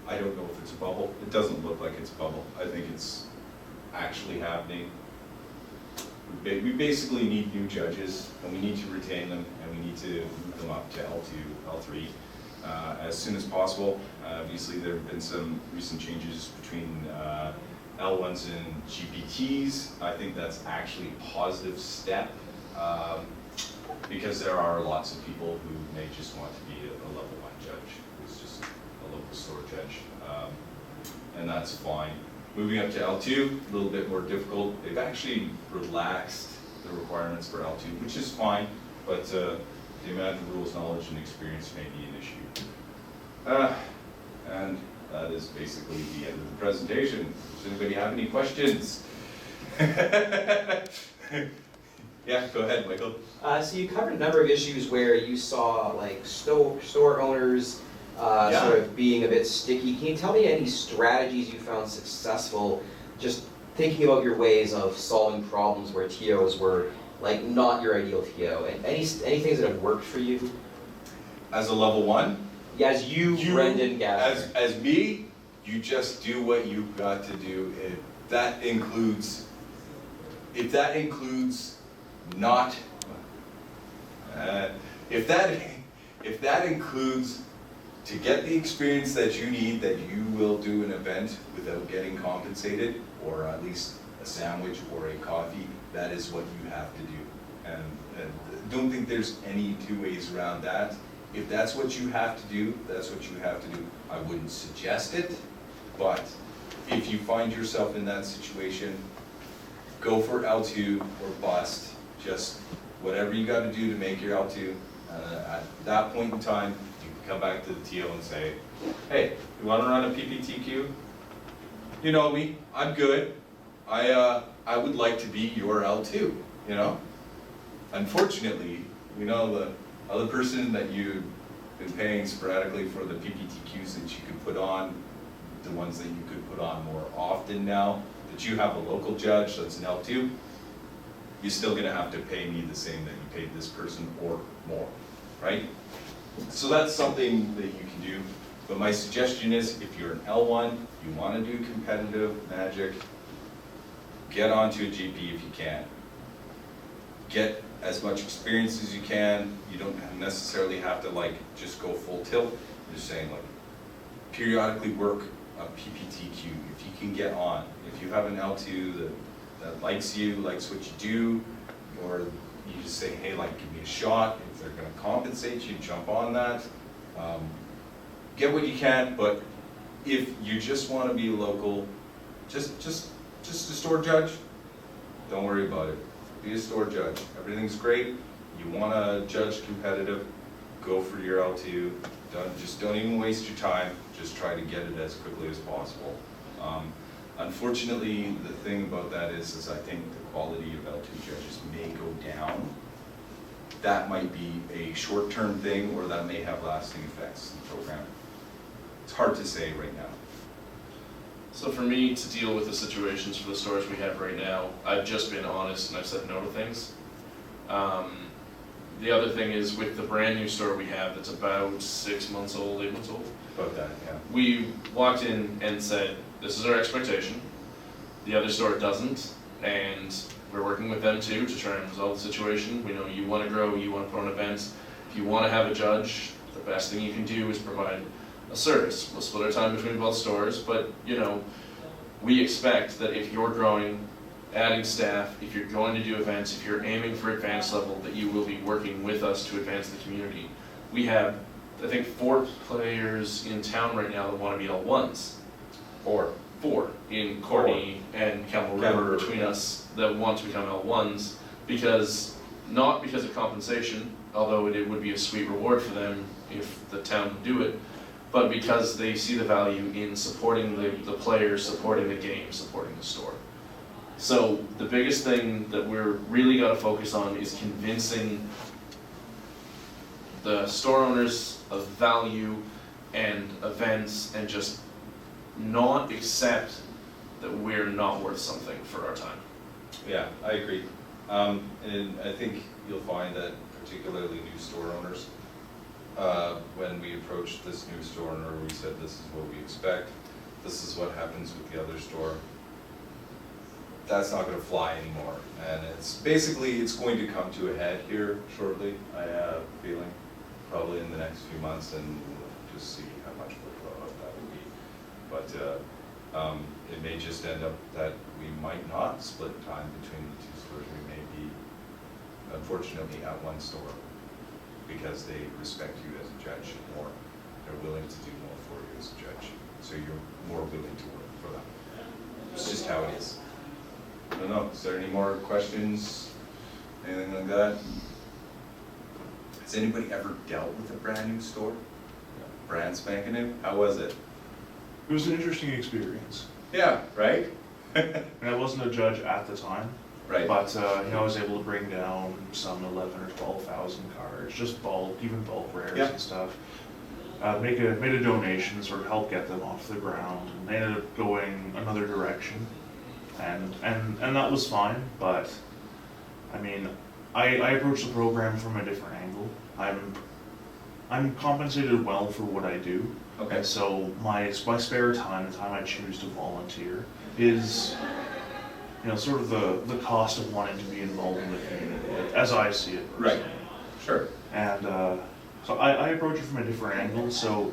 I don't know if it's a bubble. It doesn't look like it's a bubble. I think it's actually happening. We basically need new judges, and we need to retain them, and we need to move them up to L2, L3 as soon as possible. Obviously, there have been some recent changes between L1s and GPTs. I think that's actually a positive step. Because there are lots of people who may just want to be a level 1 judge, who's just a local store judge, and that's fine. Moving up to L2, a little bit more difficult. They've actually relaxed the requirements for L2, which is fine, but the amount of rules, knowledge, and experience may be an issue. And that is basically the end of the presentation. Does anybody have any questions? Yeah, go ahead, Michael. So you covered a number of issues where you saw like store owners sort of being a bit sticky. Can you tell me any strategies you found successful, just thinking about your ways of solving problems where TOs were like not your ideal TO, and any things that have worked for you? As a level 1? Yeah, as you Brendan Gavin. As me, you just do what you've got to do. If that includes not, if that includes to get the experience that you need, that you will do an event without getting compensated, or at least a sandwich or a coffee, that is what you have to do. And don't think there's any two ways around that. If that's what you have to do, that's what you have to do. I wouldn't suggest it, but if you find yourself in that situation, go for L2 or bust. Just whatever you got to do to make your L2. At that point in time, you can come back to the TO and say, hey, you want to run a PPTQ? You know me, I'm good. I would like to be your L2, you know? Unfortunately, we know the other person that you've been paying sporadically for the PPTQs that you could put on, the ones that you could put on more often now, that you have a local judge that's an L2, you're still gonna have to pay me the same that you paid this person or more, right? So that's something that you can do, but my suggestion is if you're an L1, you wanna do competitive Magic, get onto a GP if you can. Get as much experience as you can. You don't necessarily have to like just go full tilt. I'm just saying like periodically work a PPTQ if you can get on. If you have an L2 that likes you, likes what you do, or you just say, hey, like give me a shot. If they're gonna compensate you, jump on that. Get what you can, but if you just wanna be local, just a store judge, don't worry about it. Be a store judge. Everything's great. You want to judge competitive, go for your L2. Don't even waste your time. Just try to get it as quickly as possible. Unfortunately, the thing about that is I think the quality of L2 judges may go down. That might be a short-term thing, or that may have lasting effects in the program. It's hard to say right now. So for me to deal with the situations for the stores we have right now, I've just been honest and I've said no to things. The other thing is with the brand new store we have that's about 6 months old, 8 months old. About that, yeah. We walked in and said, this is our expectation. The other store doesn't, and we're working with them too to try and resolve the situation. We know you want to grow, you want to put on events. If you want to have a judge, the best thing you can do is provide a service. We'll split our time between both stores, but you know, we expect that if you're growing, adding staff, if you're going to do events, if you're aiming for advanced level, that you will be working with us to advance the community. We have, I think, 4 players in town right now that want to be L1s. 4 in Courtney and Camel River between us that want to become L1s, not because of compensation, although it would be a sweet reward for them if the town would do it, but because they see the value in supporting the players, supporting the game, supporting the store. So the biggest thing that we're really got to focus on is convincing the store owners of value and events, and just not accept that we're not worth something for our time. Yeah, I agree. And I think you'll find that particularly new store owners, when we approached this new store owner, we said this is what we expect, this is what happens with the other store. That's not going to fly anymore, and it's going to come to a head here shortly. I have a feeling, probably in the next few months, and we'll just see how much workload that will be. But it may just end up that we might not split time between the 2 stores. We may be, unfortunately, at one store because they respect you as a judge more. They're willing to do more for you as a judge, so you're more willing to work for them. It's just how it is. I don't know, is there any more questions, anything like that? Has anybody ever dealt with a brand new store? Brand spanking new? How was it? It was an interesting experience. Yeah, right? And I wasn't a judge at the time, Right. but I was able to bring down some 11 or 12,000 cards, just bulk, even bulk rares Yeah. and stuff. Made a donation, sort of help get them off the ground, and they ended up going another direction, and that was fine. But I mean, I approached the program from a different angle. I'm compensated well for what I do. Okay. And so my spare time, the time I choose to volunteer, is sort of the cost of wanting to be involved in the community, as I see it. Right. Sure. And so I approach it from a different angle. So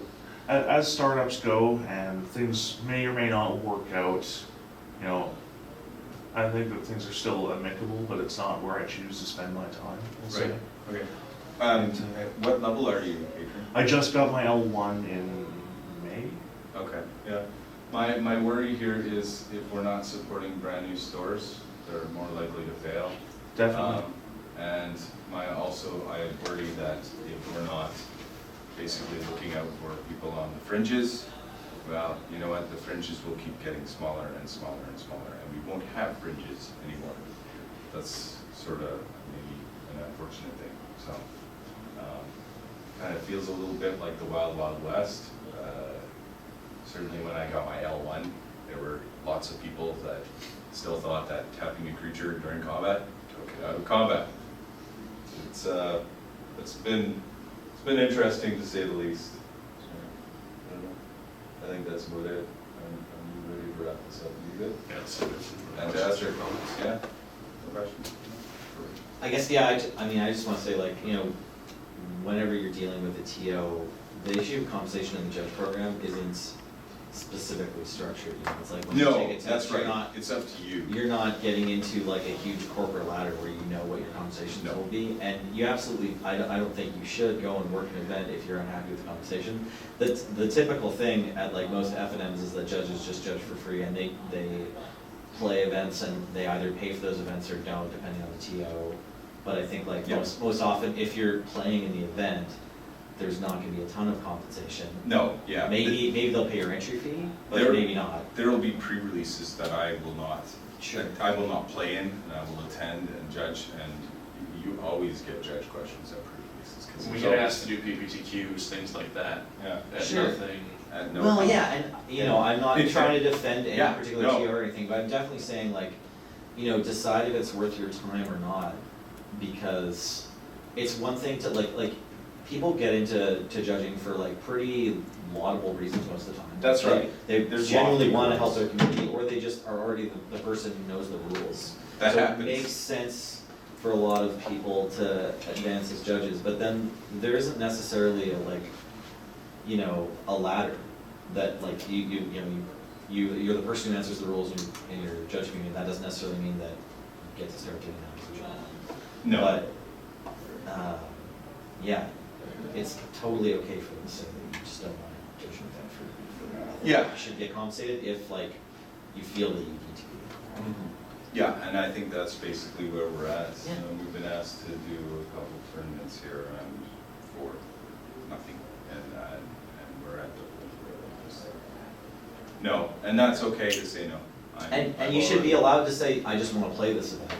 as startups go and things may or may not work out, I think that things are still amicable, but it's not where I choose to spend my time, we'll say. Right. Okay. What level are you, patron? I just got my L1 in May. Okay, yeah. My worry here is if we're not supporting brand new stores, they're more likely to fail. Definitely. And I worry that if we're not basically looking out for people on the fringes, well, you know what, the fringes will keep getting smaller and smaller and smaller, and we won't have fringes anymore. That's sort of maybe an unfortunate thing, so. Kind of feels a little bit like the Wild Wild West. Certainly when I got my L1, there were lots of people that still thought that tapping a creature during combat took it out of combat. It's been interesting to say the least. So, I don't know. I think that's about it. I'm ready to wrap this up. You good? Yes. Fantastic. Yeah. No questions? I guess, yeah, I just want to say, like, you know, whenever you're dealing with a TO, the issue of compensation in the judge program isn't specifically structured, you know, it's like when you take a test, that's you're right. not, It's up to you. you're not getting into like a huge corporate ladder where you know what your compensations will be, and you absolutely, I don't think you should go and work an event if you're unhappy with the compensation. The typical thing at like most F&Ms is that judges just judge for free, and they play events and they either pay for those events or don't, depending on the TO. But I think like most often, if you're playing in the event, there's not gonna be a ton of compensation. No, yeah. Maybe they'll pay your entry fee, but There- maybe not. There will be pre-releases that I will not. Sure. I will not play in, and I will attend and judge, and you always get judge questions at pre-releases. 'Cause We there's get always- asked to do PPTQs, things like that. Yeah. At Sure. nothing. At no Well, cost. yeah, and you know, I'm not It's trying to fair. defend any Yeah, particular no. TO or anything, but I'm definitely saying like, you know, decide if it's worth your time or not, because it's one thing to like people get into judging for like pretty laudable reasons most of the time. That's right. They There's genuinely lofty want to goals. help their community, or they just are already the person who knows the rules. That so happens. it makes sense for a lot of people to advance as judges, but then there isn't necessarily a like, you know, a ladder that like you're the person who answers the rules in your judge community. That doesn't necessarily mean that you get to start doing that as a judge. No. But yeah, it's totally okay for them to say that you just don't want to judge an event for nothing. Yeah. You should get compensated if like you feel that you need to be. Yeah, and I think that's basically where we're at. Yeah. We've been asked to do a couple tournaments here and for nothing, and we're at the point where we're just, no, and that's okay to say no. And you should be allowed to say, I just want to play this event,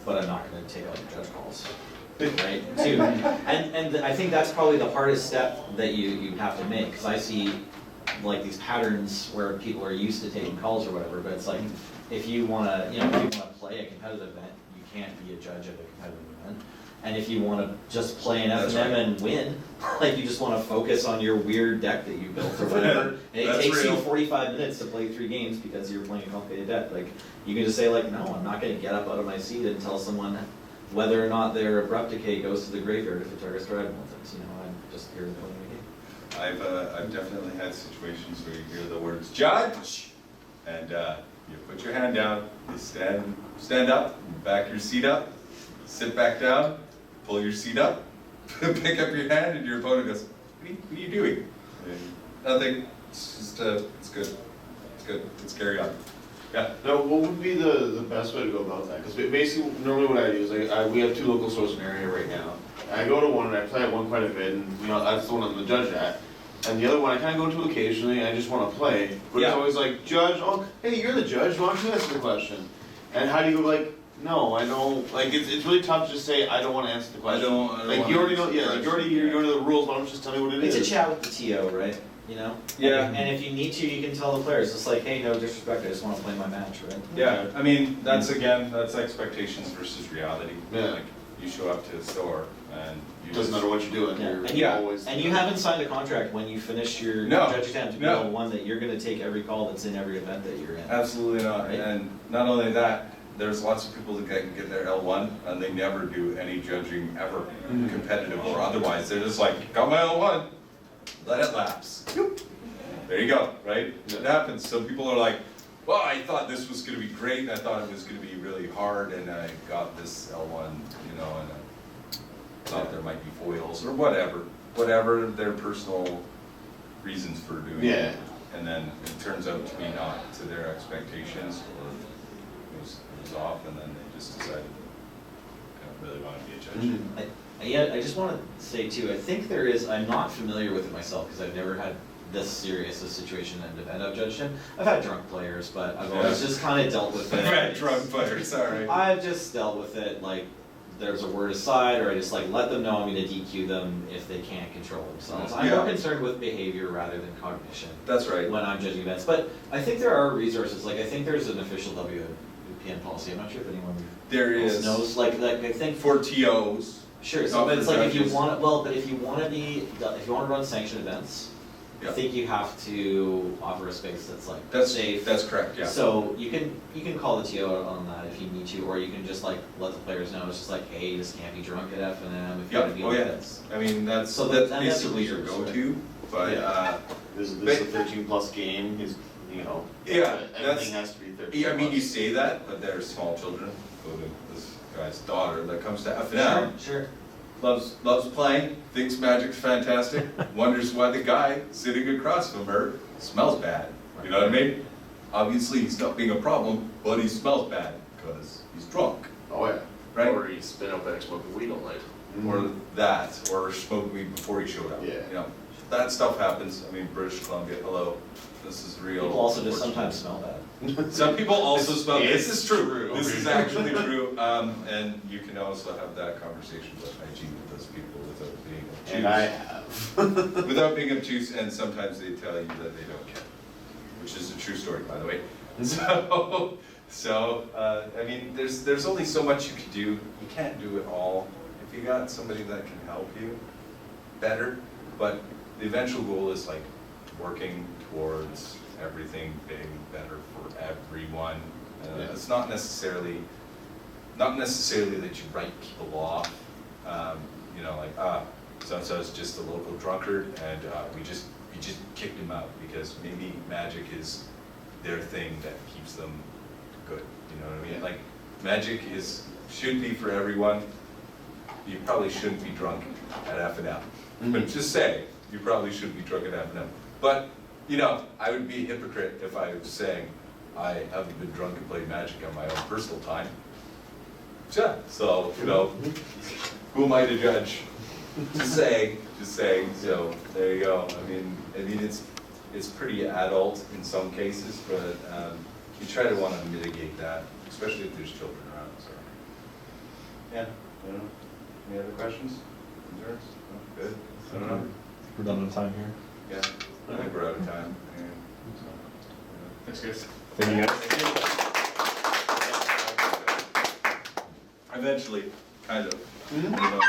but I'm not going to take all your judge calls. Right, too. And I think that's probably the hardest step that you have to make, because I see like these patterns where people are used to taking calls or whatever, but it's like, if you want to, you know, if you want to play a competitive event, you can't be a judge of a competitive event. And if you want to just play an That's F&M right. and win, like you just want to focus on your weird deck that you built or whatever, and it That's takes real. you 45 minutes to play 3 games because you're playing a complicated deck, like you can just say like, no, I'm not going to get up out of my seat and tell someone whether or not their abrupt decay goes to the graveyard if it targets dragon things. You know, I'm just here to play the game. I've definitely had situations where you hear the words judge, and you put your hand down, you stand up, back your seat up, sit back down, pull your seat up, pick up your hand, and your opponent goes, what are you doing? And nothing. It's just it's good. It's good. Let's carry on. Yeah. Now, what would be the best way to go about that? Because basically, normally what I do is we have 2 local stores in the area right now. And I go to one and I play at one quite a bit, and you know that's the one I'm the judge at. And the other one I kind of go to occasionally, and I just want to play. But Yeah. it's always like, judge, oh, hey, you're the judge, why don't you answer the question? And how do you go like, no, I don't, like it's really tough to just say, I don't want to answer the question. I don't Like you already know, wanna yeah, answer like the you already question, know the rules, why don't you just tell me what it is? It's a chat with the TO, right? You know? Yeah. And if you need to, you can tell the players, it's like, hey, no disrespect, I just want to play my match, right? Yeah, I mean, that's expectations versus reality. Yeah. Like, you show up to the store and you It doesn't matter what you're doing, Yeah. you're And you, always. and you haven't signed a contract when you finish your No. judge exam to be No. L1 that you're gonna take every call that's in every event that you're in. Absolutely not, Right. and not only that, there's lots of people that get their L1 and they never do any judging ever, competitive or otherwise. They're just like, got my L1, let it lapse. There you go, right? It happens. Some people are like, well, I thought this was gonna be great, and I thought it was gonna be really hard, and I got this L1, you know, and I thought there might be foils, or whatever their personal reasons for doing Yeah. it. And then it turns out to be not to their expectations, or it was off, and then they just decided they don't really want to be a judge. Mm-hmm. I just want to say too, I think there is, I'm not familiar with it myself, because I've never had this serious a situation and I've judged him. I've had drunk players, but I've always just kind of dealt with it. I've had drunk players, sorry. I've just dealt with it, like, there's a word aside, or I just like let them know I'm gonna DQ them if they can't control themselves. I'm more concerned with behavior rather than cognition. That's right. When I'm judging events, but I think there are resources, like I think there's an official WPN policy, I'm not sure if anyone There else is. knows, like I think. For TOs. Sure, so Not but it's for like if you judges. wanna, well, but if you wanna run sanctioned events, I Yeah. think you have to offer a space that's like That's safe. That's correct, yeah. So you can call the TO out on that if you need to, or you can just like let the players know, it's just like, hey, you just can't be drunk at F&M if you're Yep. gonna be Oh, on yeah. events. I mean, that's So that's a basically your resource, go-to, but, This is a 13+ game, is, you know. Yeah, Everything has to be 13+. yeah, I mean, you say that, but they're small children, including this guy's daughter that comes to F&M. Sure. Loves playing, thinks Magic's fantastic, wonders why the guy sitting across from her smells bad. You know what I mean? Obviously, he's not being a problem, but he smells bad because he's drunk, Oh, yeah. right? Or he's been out back smoking weed all night. Or that, or smoked weed before he showed up. Yeah. You know, that stuff happens. I mean, British Columbia, hello, this is real. People also just sometimes smell bad. Some people also smell, this is true, true. this is actually true, and you can also have that conversation about hygiene with those people without being obtuse. And I have. Without being obtuse, and sometimes they tell you that they don't care, which is a true story, by the way. So, I mean, there's only so much you can do, you can't do it all. If you got somebody that can help you, better, but the eventual goal is like working towards everything being better for everyone. Yeah. It's not necessarily that you write people off, you know, like, so-and-so's just a local drunkard, and we just kicked him out because maybe Magic is their thing that keeps them good, you know what I mean? Like, Magic should be for everyone. You probably shouldn't be drunk at F&M. But just say, you probably shouldn't be drunk at F&M. But, you know, I would be a hypocrite if I was saying, I haven't been drunk and played Magic on my own personal time. Yeah, so, you know, who am I to judge? Just saying, so there you go. I mean, it's pretty adult in some cases, but you try to want to mitigate that, especially if there's children around, so. Yeah, I don't know. Any other questions? Concerns? No? Good? I don't know. We're done on time here. Yeah, I think we're out of time. Yeah. So, Thanks, guys. Thank you guys. Eventually, kind of. You know.